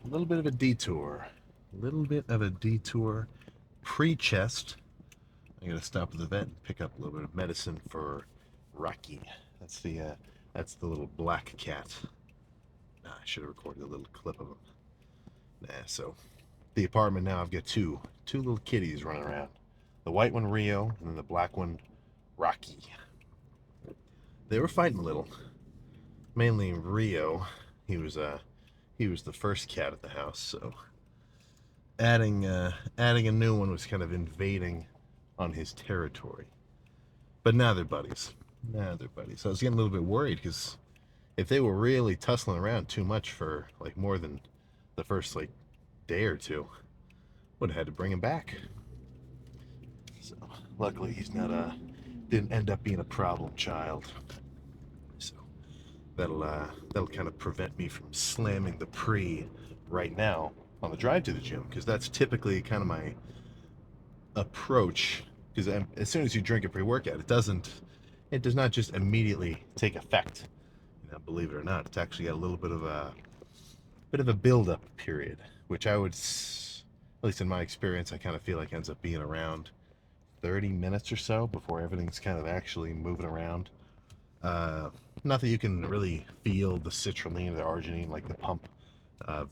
a little bit of a detour. A little bit of a detour pre-chest. I'm gonna stop at the vet and pick up a little bit of medicine for Rocky. That's the little black cat. Nah, I should have recorded a little clip of him. Nah, so the apartment now I've got two little kitties running around. The white one Rio and then the black one Rocky. They were fighting a little. Mainly Rio. He was he was the first cat at the house, so adding a new one was kind of invading on his territory. But now they're buddies. Now they're buddies. So I was getting a little bit worried because if they were really tussling around too much for like more than the first like day or two, would have had to bring him back. So luckily he's not didn't end up being a problem child. So that'll kind of prevent me from slamming the pre right now on the drive to the gym because that's typically kind of my approach. Because as soon as you drink a pre-workout, it does not just immediately take effect. You know, believe it or not, it's actually got a little bit of a build-up period, which I would, at least in my experience, I kind of feel like ends up being around 30 minutes or so before everything's kind of actually moving around. Not that you can really feel the citrulline or the arginine like the pump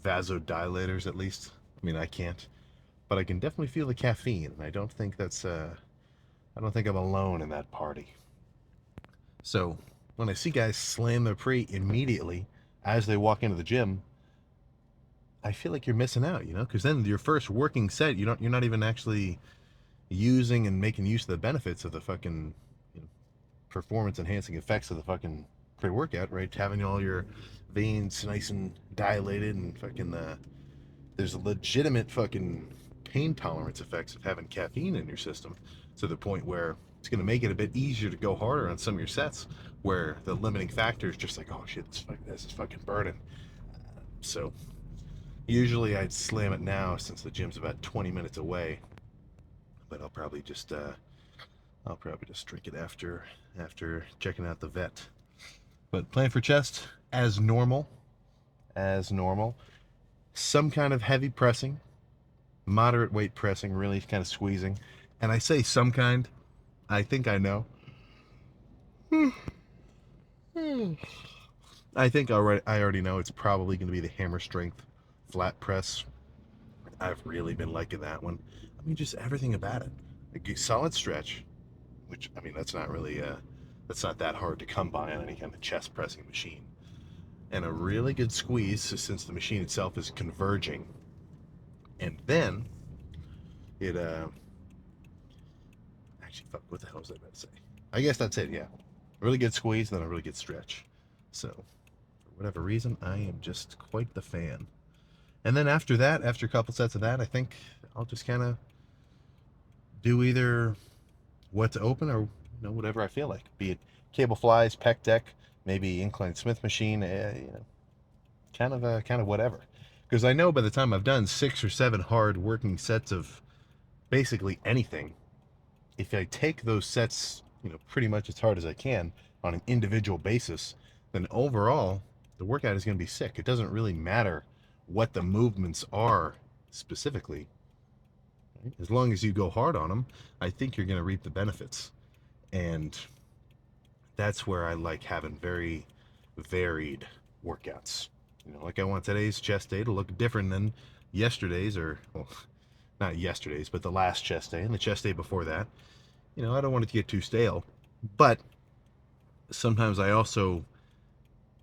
vasodilators, at least. I mean, I can't, but I can definitely feel the caffeine, and I don't think I'm alone in that party. So when I see guys slam their pre immediately as they walk into the gym, I feel like you're missing out, you know, because then your first working set, you're not even actually using and making use of the benefits of the fucking performance enhancing effects of the fucking pre workout, right? Having all your veins nice and dilated and fucking there's a legitimate fucking pain tolerance effects of having caffeine in your system to the point where it's going to make it a bit easier to go harder on some of your sets where the limiting factor is just like, oh shit, this is fucking burning. So usually I'd slam it now since the gym's about 20 minutes away, but I'll probably just drink it after checking out the vet. But plan for chest as normal. Some kind of heavy pressing, moderate weight pressing, really kind of squeezing. And I say some kind, I think I know. I already know it's probably going to be the hammer strength flat press. I've really been liking that one. I mean, just everything about it. A solid stretch, which I mean, that's not that hard to come by on any kind of chest pressing machine. And a really good squeeze since the machine itself is converging. And then it actually fuck, what the hell was I about to say? I guess that's it. Yeah, a really good squeeze, then a really good stretch. So for whatever reason, I am just quite the fan. And then after that, after a couple sets of that, I think I'll just kind of do either what's open or whatever I feel like. Be it cable flies, pec deck, maybe incline Smith machine, kind of whatever. Because I know by the time I've done 6 or 7 hard working sets of basically anything, if I take those sets, pretty much as hard as I can on an individual basis, then overall the workout is going to be sick. It doesn't really matter what the movements are specifically. Right? As long as you go hard on them, I think you're going to reap the benefits. And that's where I like having very varied workouts. Like I want today's chest day to look different than yesterday's, or well, not yesterday's, but the last chest day and the chest day before that. I don't want it to get too stale, but sometimes I also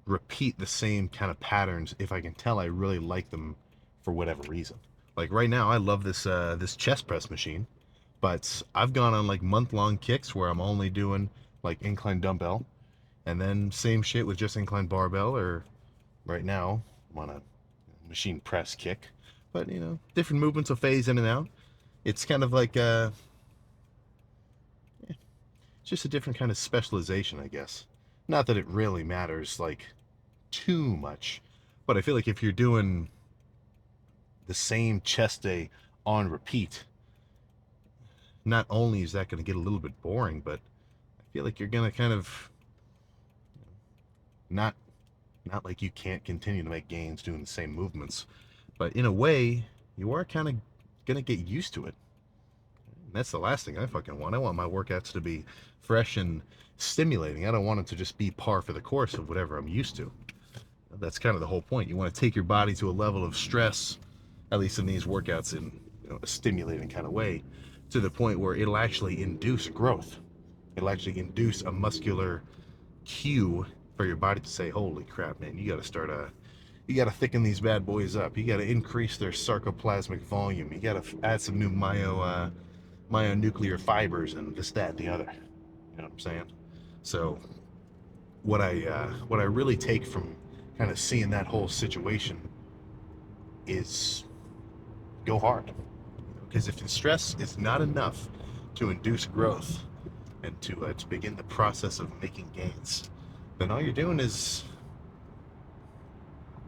repeat the same kind of patterns if I can tell I really like them for whatever reason. Like right now, I love this chest press machine, but I've gone on like month-long kicks where I'm only doing like incline dumbbell, and then same shit with just incline barbell, or right now I'm on a machine press kick. But different movements will phase in and out. It's kind of like just a different kind of specialization, I guess. Not that it really matters like too much, but I feel like if you're doing the same chest day on repeat, not only is that going to get a little bit boring, but I feel like you're going to kind of not not like you can't continue to make gains doing the same movements, But in a way, you are kind of gonna get used to it. And that's the last thing I fucking want. I want my workouts to be fresh and stimulating. I don't want them to just be par for the course of whatever I'm used to. That's kind of the whole point. You want to take your body to a level of stress, at least in these workouts, in a stimulating kind of way, to the point where it'll actually induce growth. It'll actually induce a muscular cue for your body to say, "Holy crap, man! You got to thicken these bad boys up. You got to increase their sarcoplasmic volume. You got to add some new myonuclear fibers and this, that, and the other." You know what I'm saying? So what I really take from kind of seeing that whole situation is go hard. Because if the stress is not enough to induce growth and to begin the process of making gains, then all you're doing is,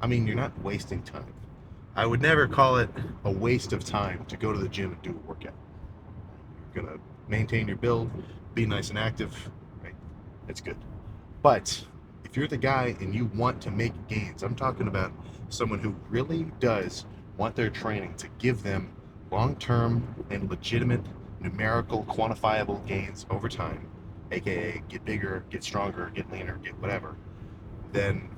I mean, you're not wasting time. I would never call it a waste of time to go to the gym and do a workout. You're gonna maintain your build, be nice and active, right? It's good. But if you're the guy and you want to make gains, I'm talking about someone who really does want their training to give them long-term and legitimate numerical quantifiable gains over time, aka get bigger, get stronger, get leaner, get whatever, then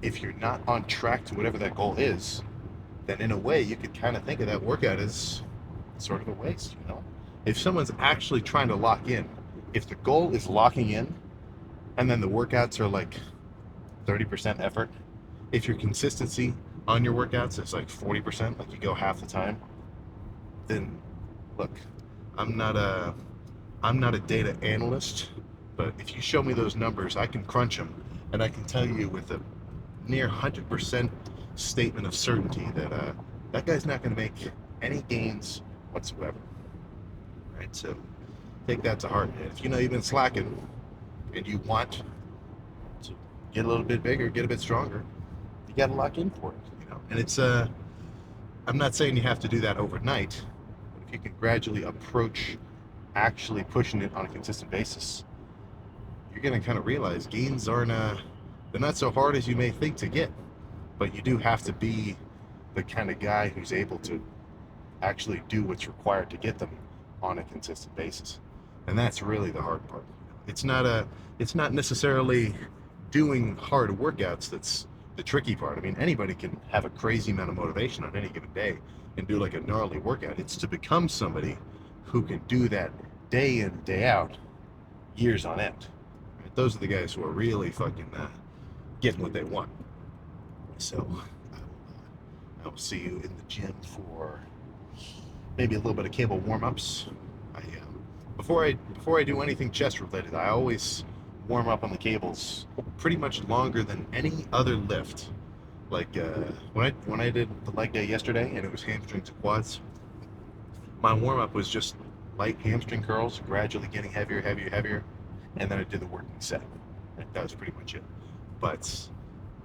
if you're not on track to whatever that goal is, then in a way you could kind of think of that workout as sort of a waste, you know? If someone's actually trying to lock in, if the goal is locking in, and then the workouts are like 30% effort, if your consistency on your workouts is like 40%, like you go half the time, then look, I'm not a I'm not a data analyst, but if you show me those numbers, I can crunch them, and I can tell you with a near 100% statement of certainty that that guy's not going to make any gains whatsoever. Right? So take that to heart. And if you know you've been slacking and you want to get a little bit bigger, get a bit stronger, you got to lock in for it. You know, and it's I'm not saying you have to do that overnight, but if you can gradually approach actually pushing it on a consistent basis, you're going to kind of realize gains aren't they're not so hard as you may think to get, but you do have to be the kind of guy who's able to actually do what's required to get them on a consistent basis. And that's really the hard part. It's not necessarily doing hard workouts that's the tricky part. I mean, anybody can have a crazy amount of motivation on any given day and do like a gnarly workout. It's to become somebody who can do that day in, day out, years on end. Right? Those are the guys who are really fucking getting what they want. So I will see you in the gym for maybe a little bit of cable warm-ups. Before I do anything chest related, I always warm up on the cables pretty much longer than any other lift. Like when I did the leg day yesterday and it was hamstrings and quads, my warm up was just light hamstring curls, gradually getting heavier, heavier, heavier, and then I did the working set. And that was pretty much it. But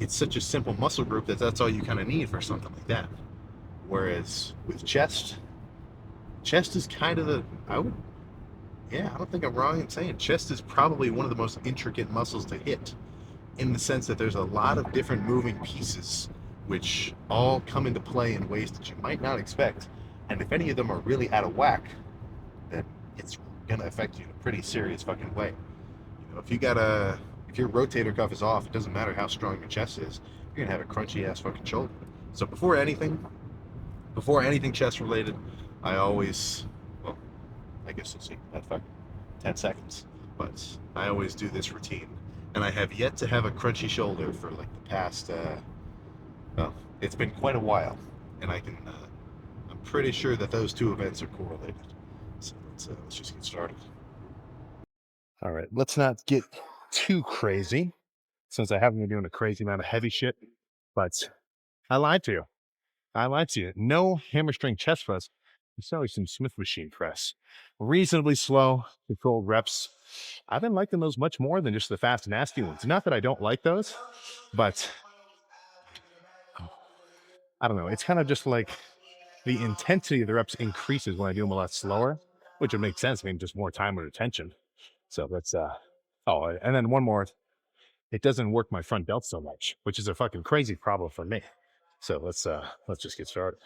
it's such a simple muscle group that that's all you kind of need for something like that. Whereas with chest is kind of I don't think I'm wrong in saying chest is probably one of the most intricate muscles to hit, in the sense that there's a lot of different moving pieces which all come into play in ways that you might not expect. And if any of them are really out of whack, then it's gonna affect you in a pretty serious fucking way. You know, if your rotator cuff is off, it doesn't matter how strong your chest is, you're gonna have a crunchy ass fucking shoulder. So before anything chest related, I always, well, I guess we'll see that fucking 10 seconds, but I always do this routine, and I have yet to have a crunchy shoulder for like the past, well, it's been quite a while, and I'm pretty sure that those two events are correlated. So let's just get started. All right, let's not get too crazy, since I haven't been doing a crazy amount of heavy shit, but I lied to you. I lied to you. No hamstring chest press. It's always some Smith machine press. Reasonably slow, controlled reps. I've been liking those much more than just the fast, nasty ones. Not that I don't like those, but I don't know. It's kind of just like the intensity of the reps increases when I do them a lot slower, which would make sense. I mean, just more time and attention. So that's, oh, and then one more. It doesn't work my front delt so much, which is a fucking crazy problem for me. So let's just get started.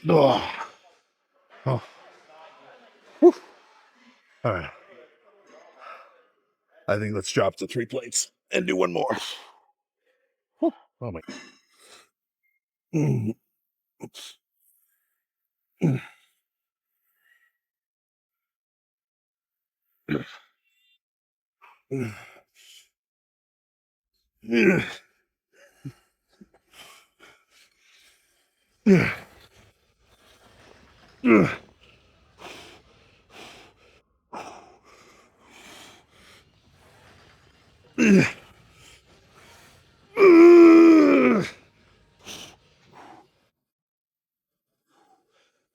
Oh. Oh. All right. I think let's drop to 3 plates and do one more. Oh my.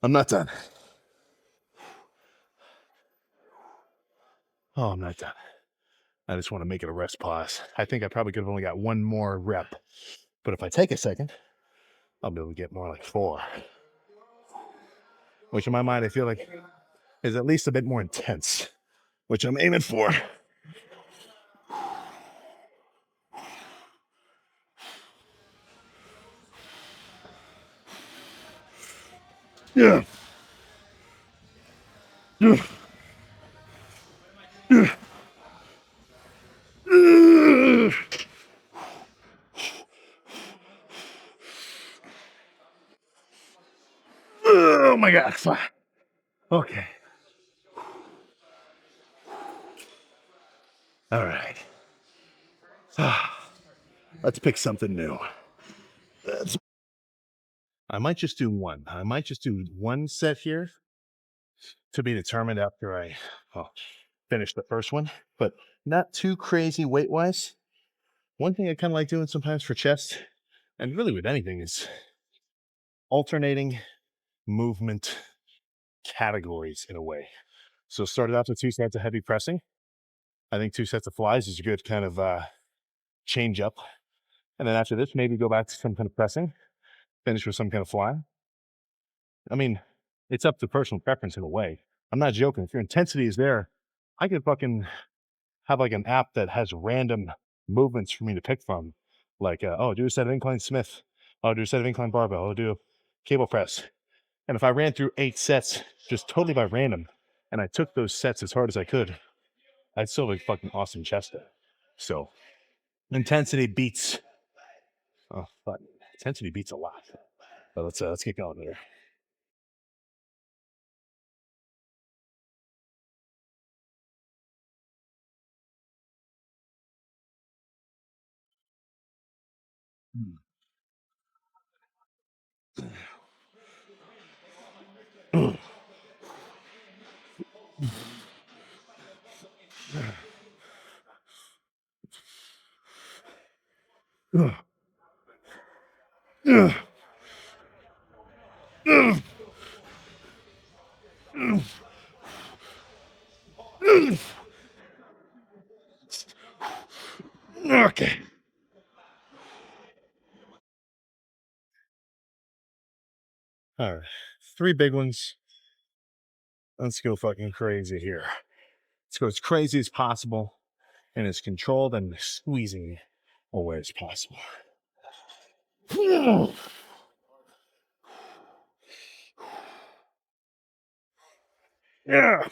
I'm not done. Oh, I'm not done. I just want to make it a rest pause. I think I probably could have only got one more rep. But if I take a second, I'll be able to get more like 4. Which in my mind, I feel like is at least a bit more intense, which I'm aiming for. Yeah. Oh my God. Okay. All right. Let's pick something new. I might just do one. I might just do one set here to be determined after I finish the first one, but not too crazy weight wise. One thing I kind of like doing sometimes for chest and really with anything is alternating movement categories in a way. So started out with 2 sets of heavy pressing. I think 2 sets of flies is a good kind of change up. And then after this, maybe go back to some kind of pressing, finish with some kind of fly. I mean, it's up to personal preference in a way. I'm not joking. If your intensity is there, I could fucking have like an app that has random movements for me to pick from. Like, oh, do a set of incline Smith. Oh, do a set of incline barbell. Oh, do a cable press. And if I ran through 8 sets just totally by random, and I took those sets as hard as I could, I'd still have a fucking awesome chest day. So intensity beats. Oh fuck, intensity beats a lot. But let's get going there. Okay. All right. 3 big ones. Let's go fucking crazy here. Let's go as crazy as possible and as controlled and squeezing away as possible. Yeah.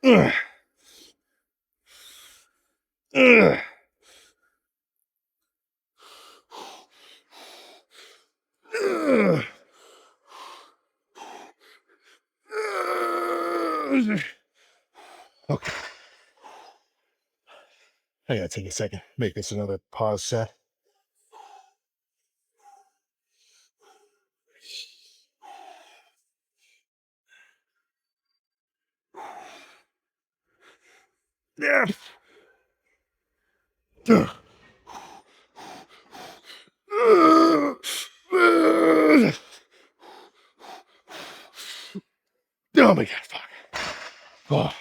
Ugh. Ugh. Ugh. Okay. I gotta take a second. Make this another pause set. Yeah. Oh my god, fuck. Oh.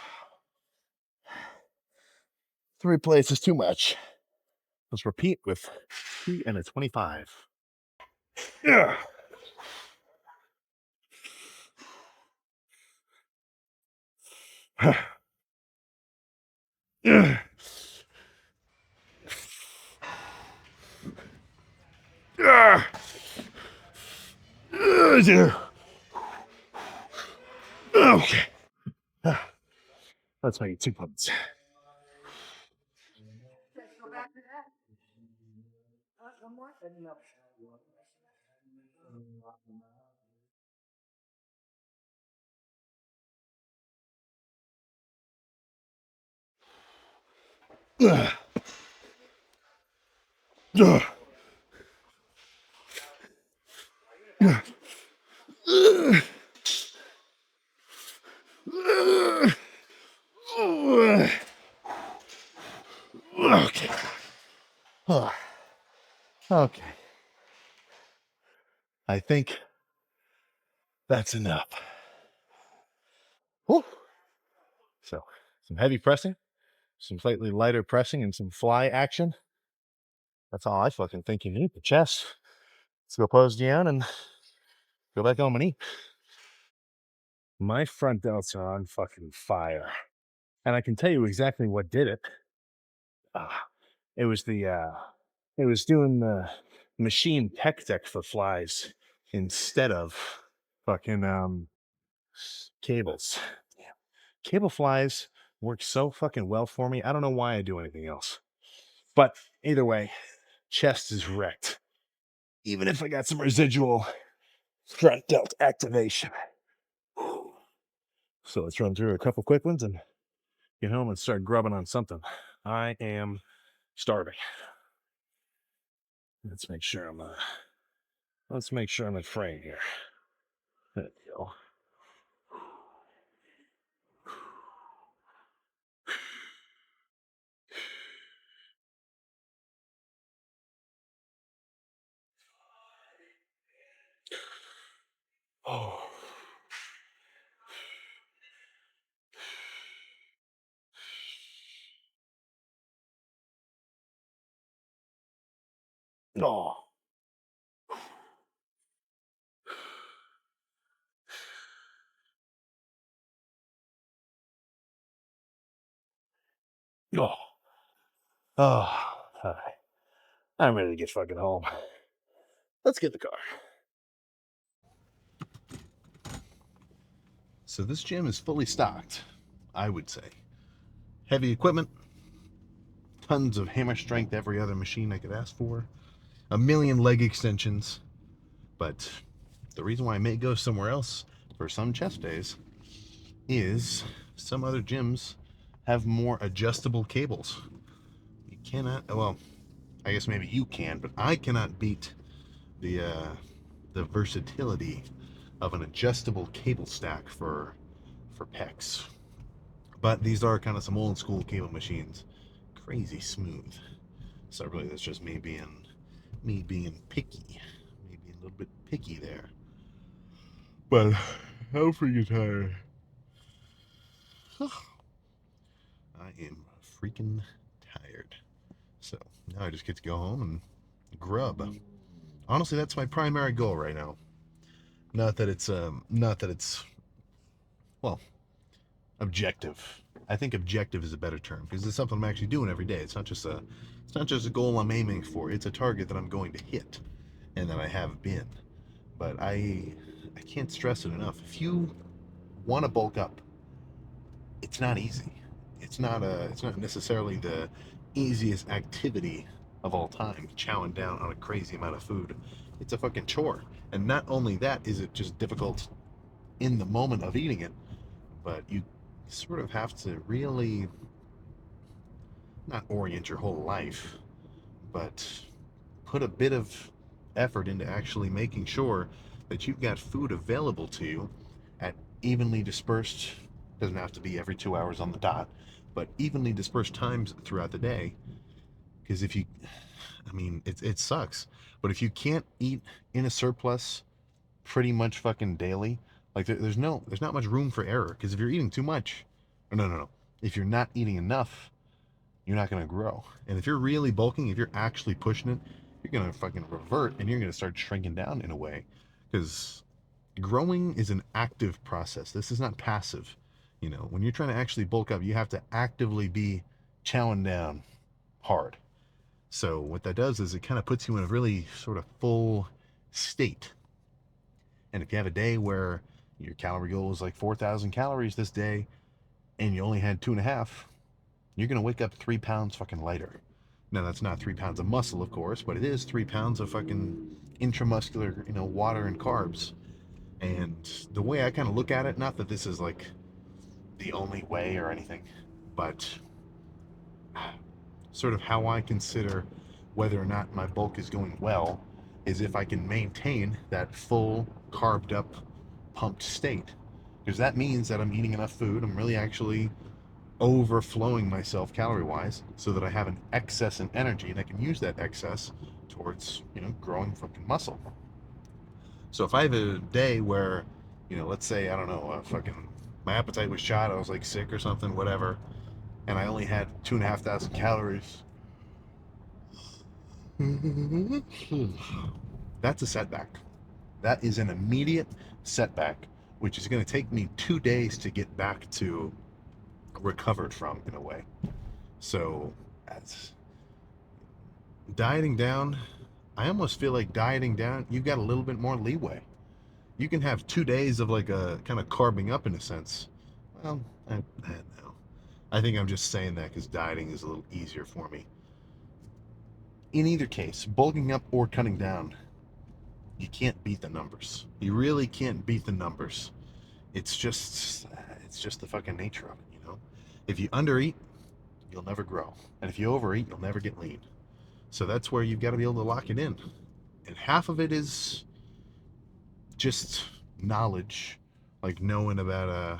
3 plates is too much. Let's repeat with 2 and a 25. Yeah. Yeah. Yeah. Okay. Let's make it 2 plates. Ugh. Ugh. Ugh. Ugh. Ugh. Okay. Oh, okay. I think that's enough. Whew. So, some heavy pressing, some slightly lighter pressing, and some fly action. That's all I fucking think you need. The chest. Let's go pose down and go back home and eat. My front delts are on fucking fire. And I can tell you exactly what did it. Ah, it was it was doing the machine tech deck for flies instead of fucking cables. Yeah. Cable flies work so fucking well for me. I don't know why I do anything else. But either way, chest is wrecked. Even if I got some residual front delt activation. So let's run through a couple quick ones and get home and start grubbing on something. I am starving. Let's make sure I'm in frame here. There we go. Oh. Oh. Oh. Oh. All right. I'm ready to get fucking home. Let's get in the car. So this gym is fully stocked, I would say. Heavy equipment, tons of hammer strength, every other machine I could ask for, a million leg extensions. But the reason why I may go somewhere else for some chest days is some other gyms have more adjustable cables. You cannot, well, I guess maybe you can, but I cannot beat the versatility of an adjustable cable stack for pecs. But these are kind of some old school cable machines, crazy smooth. So really, that's just me being picky, maybe a little bit picky there. But I'm freaking tired. I am freaking tired. So now I just get to go home and grub. Honestly, that's my primary goal right now. Not that it's well, objective. I think objective is a better term because it's something I'm actually doing every day. It's not just a goal I'm aiming for. It's a target that I'm going to hit and that I have been. But I can't stress it enough. If you want to bulk up, it's not easy. It's not necessarily the easiest activity of all time, chowing down on a crazy amount of food. It's a fucking chore. And not only that is it just difficult in the moment of eating it, but you sort of have to really not orient your whole life, but put a bit of effort into actually making sure that you've got food available to you at evenly dispersed, doesn't have to be every 2 hours on the dot, but evenly dispersed times throughout the day. Because if you, I mean, it sucks, but if you can't eat in a surplus pretty much fucking daily, like there's not much room for error. Because if you're eating too much, no, if you're not eating enough, you're not going to grow. And if you're really bulking, if you're actually pushing it, you're going to fucking revert and you're going to start shrinking down in a way. Because growing is an active process. This is not passive. You know, when you're trying to actually bulk up, you have to actively be chowing down hard. So what that does is it kind of puts you in a really sort of full state. And if you have a day where your calorie goal is like 4,000 calories this day and you only had 2.5, you're going to wake up 3 pounds fucking lighter. Now, that's not 3 pounds of muscle, of course, but it is 3 pounds of fucking intramuscular, water and carbs. And the way I kind of look at it, not that this is like the only way or anything, but sort of how I consider whether or not my bulk is going well is if I can maintain that full, carved up, pumped state. Because that means that I'm eating enough food, I'm really actually overflowing myself calorie wise so that I have an excess in energy and I can use that excess towards, growing fucking muscle. So if I have a day where, let's say, I don't know, fucking my appetite was shot, I was like sick or something, whatever, and I only had 2,500 calories, that's a setback. That is an immediate setback, which is going to take me 2 days to get back to recovered from in a way. So, as dieting down, I almost feel like dieting down, you've got a little bit more leeway. You can have 2 days of like a kind of carbing up in a sense. Well, I don't know. I think I'm just saying that because dieting is a little easier for me. In either case, bulking up or cutting down, you can't beat the numbers. You really can't beat the numbers. It's just the fucking nature of it. If you undereat, you'll never grow, and if you overeat, you'll never get lean. So that's where you've got to be able to lock it in, and half of it is just knowledge, like knowing about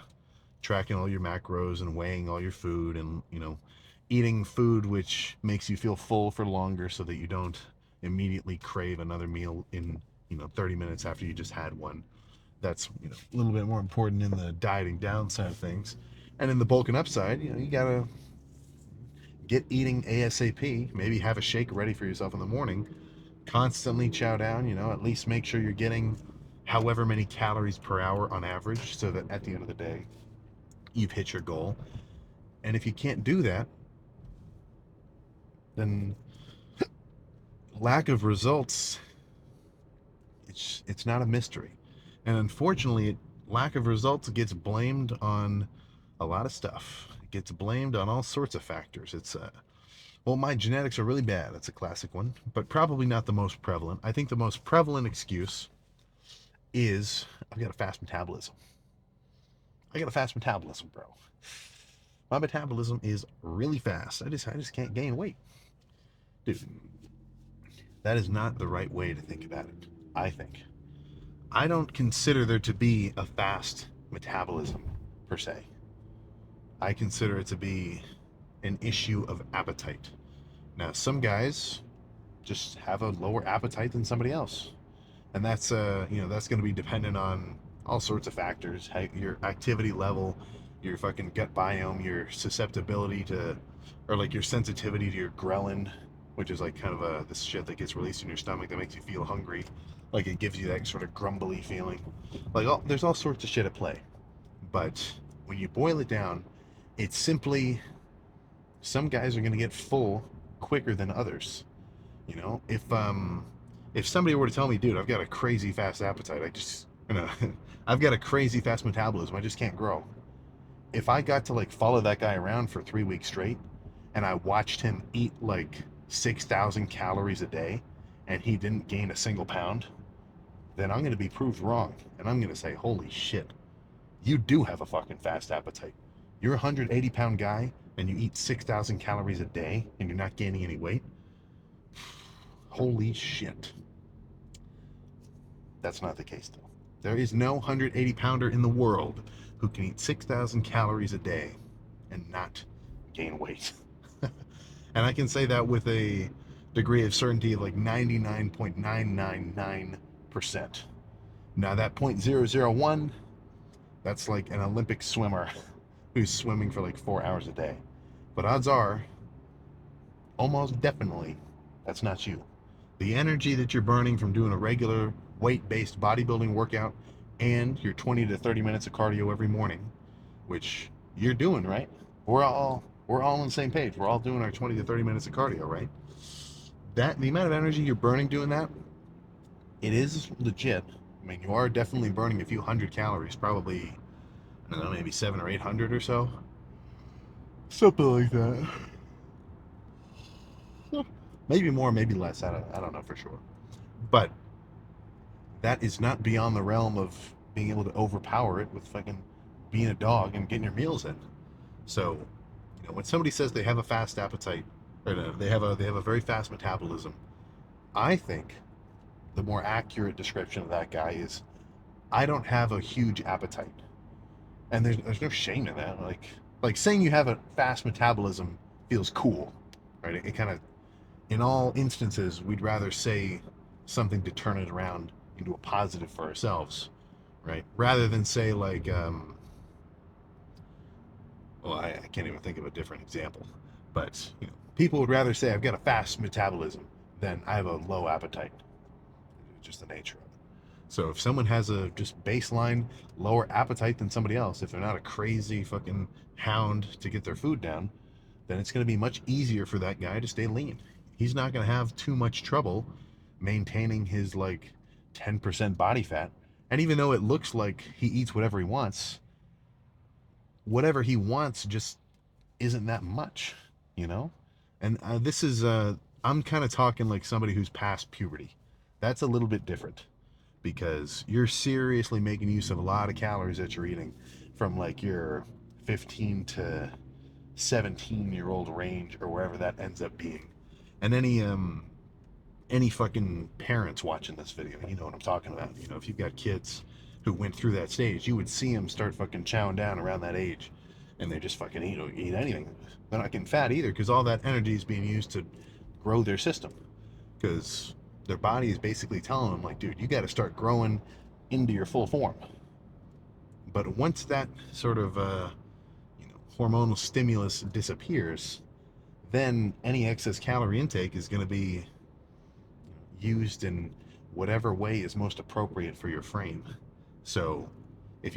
tracking all your macros and weighing all your food, and eating food which makes you feel full for longer so that you don't immediately crave another meal in 30 minutes after you just had one. That's a little bit more important in the dieting down side of things. And in the bulking up side, you gotta get eating ASAP. Maybe have a shake ready for yourself in the morning. Constantly chow down, at least make sure you're getting however many calories per hour on average so that at the end of the day, you've hit your goal. And if you can't do that, then lack of results, it's not a mystery. And unfortunately, lack of results gets blamed on a lot of stuff. It gets blamed on all sorts of factors. It's well, my genetics are really bad. That's a classic one, but probably not the most prevalent. I think the most prevalent excuse is I've got a fast metabolism. I got a fast metabolism, bro. My metabolism is really fast. I just can't gain weight. Dude, that is not the right way to think about it, I think. I don't consider there to be a fast metabolism per se. I consider it to be an issue of appetite. Now, some guys just have a lower appetite than somebody else, and that's that's going to be dependent on all sorts of factors: your activity level, your fucking gut biome, your susceptibility to, or like your sensitivity to your ghrelin, which is like kind of this shit that gets released in your stomach that makes you feel hungry, like it gives you that sort of grumbly feeling. Like there's all sorts of shit at play, but when you boil it down, it's simply some guys are going to get full quicker than others. If somebody were to tell me, dude, I've got a crazy fast appetite, I've got a crazy fast metabolism, I just can't grow. if I got to like follow that guy around for 3 weeks straight and I watched him eat like 6,000 calories a day and he didn't gain a single pound, then I'm going to be proved wrong. And I'm going to say, holy shit, you do have a fucking fast appetite. You're a 180-pound guy and you eat 6,000 calories a day and you're not gaining any weight. Holy shit. That's not the case, though. There is no 180-pounder in the world who can eat 6,000 calories a day and not gain weight. And I can say that with a degree of certainty of like 99.999%. Now, that 0.001, that's like an Olympic swimmer who's swimming for like 4 hours a day. But odds are, almost definitely, that's not you. The energy that you're burning from doing a regular weight-based bodybuilding workout and your 20 to 30 minutes of cardio every morning, which you're doing, right? We're all on the same page. We're all doing our 20 to 30 minutes of cardio, right? That the amount of energy you're burning doing that, it is legit. I mean, you are definitely burning a few hundred calories, probably, I don't know, maybe 700 or 800 or so. Something like that. Maybe more, maybe less. I don't know for sure. But that is not beyond the realm of being able to overpower it with fucking being a dog and getting your meals in. So, when somebody says they have a fast appetite, or no, they have a very fast metabolism, I think the more accurate description of that guy is, I don't have a huge appetite, and there's no shame in that. Like saying you have a fast metabolism feels cool, right? It kind of, in all instances, we'd rather say something to turn it around into a positive for ourselves, right? Rather than say like, well, I can't even think of a different example, but people would rather say I've got a fast metabolism than I have a low appetite. It's just the nature of it. So if someone has a just baseline lower appetite than somebody else, if they're not a crazy fucking hound to get their food down, then it's going to be much easier for that guy to stay lean. He's not going to have too much trouble maintaining his like 10% body fat. And even though it looks like he eats whatever he wants just isn't that much, you know? And this is, I'm kind of talking like somebody who's past puberty. That's a little bit different because you're seriously making use of a lot of calories that you're eating from like your 15 to 17-year-old range or wherever that ends up being. And any fucking parents watching this video, you know what I'm talking about. If you've got kids who went through that stage, you would see them start fucking chowing down around that age, and they just fucking eat anything. They're not getting fat either because all that energy is being used to grow their system, because their body is basically telling them like, dude, you got to start growing into your full form. But once that sort of hormonal stimulus disappears, then any excess calorie intake is going to be used in whatever way is most appropriate for your frame. So if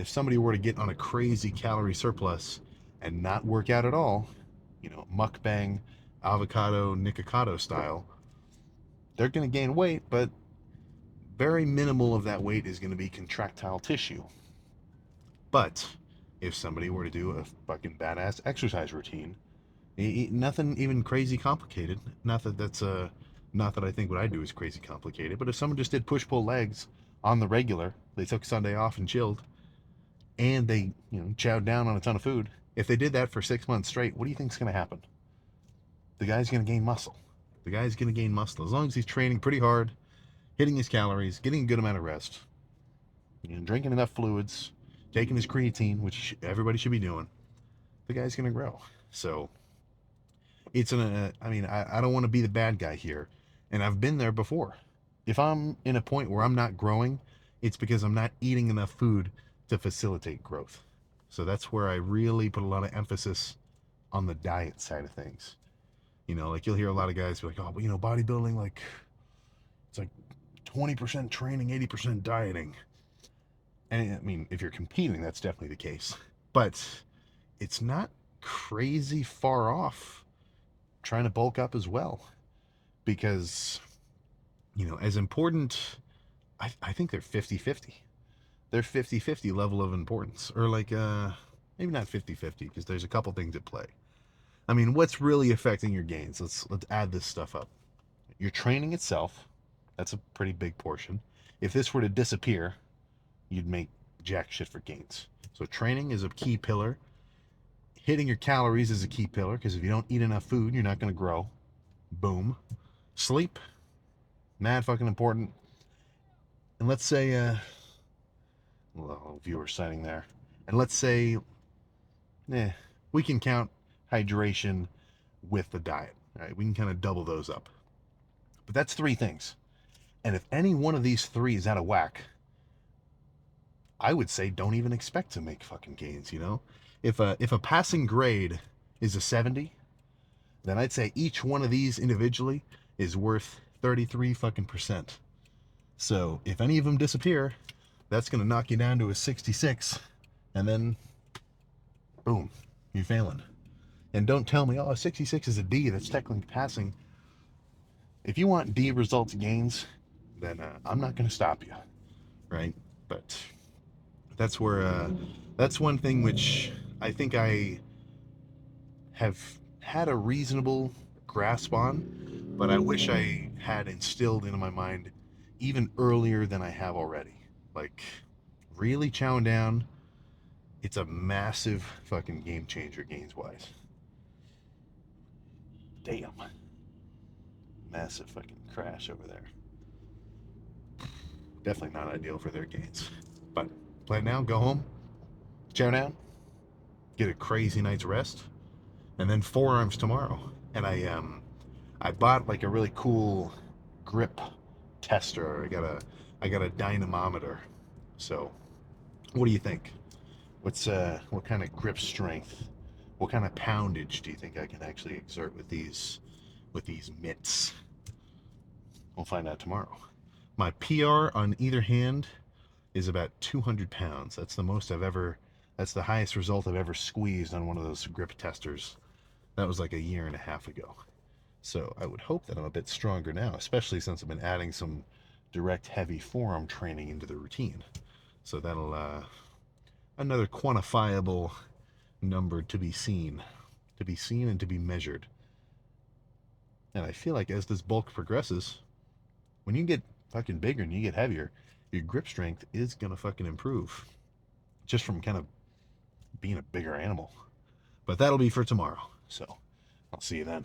somebody were to get on a crazy calorie surplus and not work out at all, mukbang, avocado, nikocado style, they're going to gain weight, but very minimal of that weight is going to be contractile tissue. But if somebody were to do a fucking badass exercise routine, nothing even crazy complicated, not that I think what I do is crazy complicated, but if someone just did push-pull legs on the regular, they took Sunday off and chilled, and they, chowed down on a ton of food, if they did that for 6 months straight, what do you think is going to happen? The guy's going to gain muscle. The guy's going to gain muscle. As long as he's training pretty hard, hitting his calories, getting a good amount of rest, drinking enough fluids, taking his creatine, which everybody should be doing, the guy's going to grow. So it's I don't want to be the bad guy here, and I've been there before. If I'm in a point where I'm not growing, it's because I'm not eating enough food to facilitate growth. So that's where I really put a lot of emphasis on the diet side of things. Like you'll hear a lot of guys be like, oh, but bodybuilding, like, it's like 20% training, 80% dieting. And I mean, if you're competing, that's definitely the case. But it's not crazy far off trying to bulk up as well. Because, as important, I think they're 50-50. They're 50-50 level of importance. Or like, Maybe not 50-50 because there's a couple things at play. I mean, what's really affecting your gains? Let's add this stuff up. Your training itself, that's a pretty big portion. If this were to disappear, you'd make jack shit for gains. So training is a key pillar. Hitting your calories is a key pillar because if you don't eat enough food, you're not going to grow. Boom. Sleep, mad fucking important. And let's say, well, viewer signing there. And let's say, we can count hydration with the diet. All right, we can kind of double those up. But that's three things. And if any one of these three is out of whack, I would say don't even expect to make fucking gains, you know? If a passing grade is a 70, then I'd say each one of these individually is worth 33 fucking percent. So if any of them disappear, that's going to knock you down to a 66, and then boom, you're failing. And don't tell me, oh, 66 is a D, that's technically passing. If you want D results gains, then I'm not going to stop you, right? But that's where, that's one thing which I think I have had a reasonable grasp on, but I wish I had instilled into my mind even earlier than I have already. Like, really chowing down. It's a massive fucking game changer gains-wise. Damn. Massive fucking crash over there. Definitely not ideal for their gains. But plan now, go home, chow down, get a crazy night's rest, and then forearms tomorrow. And I bought like a really cool grip tester. I got a dynamometer. So what do you think? What kind of grip strength, what kind of poundage do you think I can actually exert with these mitts? We'll find out tomorrow. My PR on either hand is about 200 pounds. That's the highest result I've ever squeezed on one of those grip testers. That was like a year and a half ago. So I would hope that I'm a bit stronger now, especially since I've been adding some direct heavy forearm training into the routine. So that'll, another quantifiable number to be seen and to be measured. And I feel like as this bulk progresses, when you get fucking bigger and you get heavier, your grip strength is gonna fucking improve just from kind of being a bigger animal. But that'll be for tomorrow. So I'll see you then.